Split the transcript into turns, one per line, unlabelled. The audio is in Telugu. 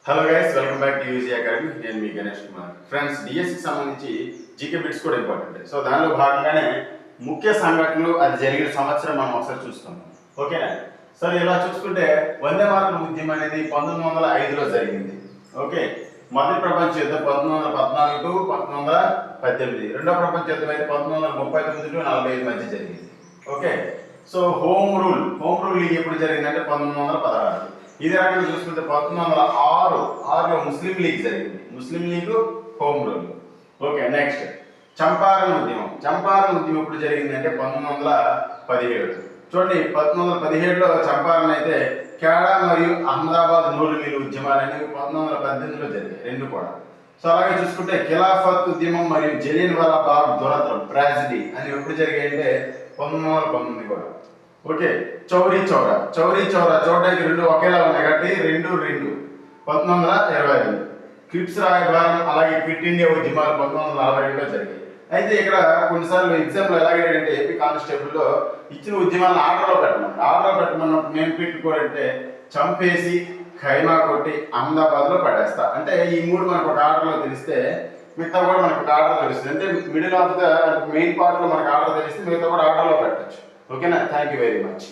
Hello guys, welcome back to UG academy. నేను మీ గణేష్ కుమార్. ఫ్రెండ్స్, డిఎస్సికి సంబంధించి జీకే బిట్స్ కూడా ఇంపార్టెంట్. సో దానిలో భాగంగానే ముఖ్య సంఘటనలు అది జరిగిన సంవత్సరం మనం ఒకసారి చూస్తాం. ఓకేనా? సరే, ఇలా చూసుకుంటే వందే మాతరం ఉద్యమం అనేది 1905లో జరిగింది. ఓకే, మొదటి ప్రపంచ యుద్ధం 1914 టు 1918, రెండో ప్రపంచ యుద్ధం అయితే 1939 టు 45 మధ్య జరిగింది. ఓకే, సో హోమ్ రూల్ ఎప్పుడు జరిగిందంటే 1916. ఇదే రకంగా చూసుకుంటే 1906లో ముస్లిం లీగ్ జరిగింది. Muslim League, home rule. Okay, next Champaran ఉద్యమం ఎప్పుడు జరిగిందంటే 1917. చూడండి, 1917లో చంపారణ అయితే కేరళ మరియు అహ్మదాబాద్ నూలు మిల్లు ఉద్యమాలు అనేవి 1918లో జరిగాయి, రెండు కూడా. సో అలాగే చూసుకుంటే ఖిలాఫత్ ఉద్యమం మరియు జలియన్ వాలా బాగ్ దురంతం, ట్రాజిడీ అని ఎప్పుడు జరిగాయి అంటే 1919 కూడా. ఓకే, చౌరీ చౌరా చూడడానికి రెండు ఒకేలా ఉన్నాయి కాబట్టి 1922. క్రిప్స్ రాయబారం అలాగే క్విట్ ఇండియా ఉద్యమాలు 1942లో జరిగాయి. అయితే ఇక్కడ కొన్నిసార్లు ఎగ్జాంపుల్ ఎలాగంటే ఏపీ కానిస్టేబుల్లో ఇచ్చిన ఉద్యమాలను ఆర్డర్లో పెట్టమన్నప్పుడు నేను పెట్టుకోవాలంటే చంపేసి ఖైమా కొట్టి అహ్మదాబాద్లో పడేస్తా అంటే ఈ మూడు మనకు ఒక ఆర్డర్లో తెలిస్తే మిగతా కూడా మనకు ఒక ఆర్డర్ తెలుస్తుంది. అంటే మిడిల్ ఆఫ్ ద మెయిన్ పార్ట్లో మనకు ఆర్డర్ తెలిస్తే మిగతా కూడా ఆర్డర్లో పెట్టచ్చు. ఓకేనా? Thank you very much.